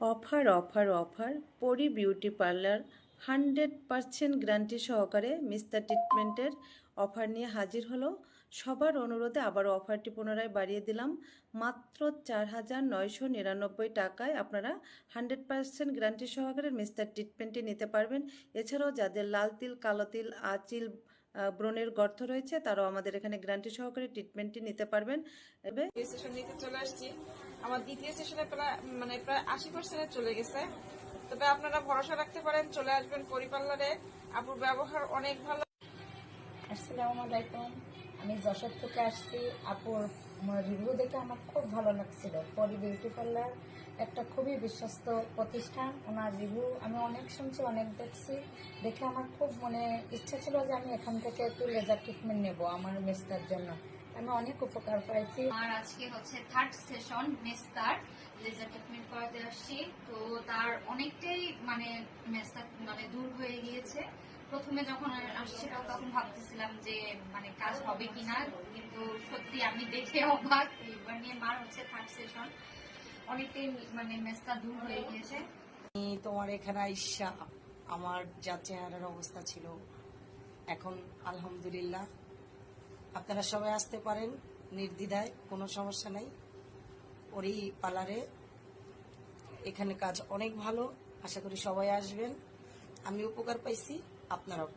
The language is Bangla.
অফার অফার অফার পরি বিউটি পার্লার 100% গ্যারান্টি সহকারে মিস্টার ট্রিটমেন্টের অফার নিয়ে হাজির হলো। সবার অনুরোধে আবারও অফারটি পুনরায় বাড়িয়ে দিলাম। মাত্র 4,999 টাকায় আপনারা 100% গ্যারান্টি সহকারে মিস্টার ট্রিটমেন্টটি নিতে পারবেন। এছাড়াও যাদের লাল তিল, কালো তিল, আঁচিল, ব্রণের গর্ত রয়েছে তারাও আমাদের এখানে গ্যারান্টি সহকারে ট্রিটমেন্টটি নিতে পারবেন। সেশন নিতে চলে আসছি। আমার দ্বিতীয় সেশনে প্রায় 80% চলে গেছে। তবে আপনারা ভরসা রাখতে পারেন, চলে আসবেন পরি পার্লারে। আপুর ব্যবহার অনেক ভালো। আসসালামু আলাইকুম, আমি যশোর থেকে আসছি। আপুর রিভিউ দেখে আমার খুব ভালো লাগছিল। পরি বিউটি পার্লার একটা খুবই বিশ্বস্ত প্রতিষ্ঠান। ওনার রিভিউ আমি অনেক শুনছি, অনেক দেখছি, দেখে আমার খুব ইচ্ছা ছিল যে আমি এখান থেকে একটু লেজার ট্রিটমেন্ট নেব আমার মেস্তার জন্য। আমি অনেক উপকার পাইছি। আর আজকে হচ্ছে থার্ড সেশন মেস্তার লেজার ট্রিটমেন্ট করাতে আসছি। তো তার অনেকটাই মেস্তা দূর হয়ে গিয়েছে। প্রথমে যখন আসছিল তখন ভাবতেছিলাম যে কাজ হবে কিনা, কিন্তু সত্যি আমি দেখে অবাক। এবার নিয়ে মার হচ্ছে থার্ড সেশন, অনেকটাই মেস্তা দূর হয়ে গিয়েছে। তোমার এখানে আইসা আমার যা চেহারার অবস্থা ছিল, এখন আলহামদুলিল্লাহ। আপনারা সবাই আসতে পারেন নির্দ্বিধায়, কোনো সমস্যা নাই। ওরই পার্লারে এখানে কাজ অনেক ভালো, আশা করি সবাই আসবেন। আমি উপকার পাইছি, আপনারাও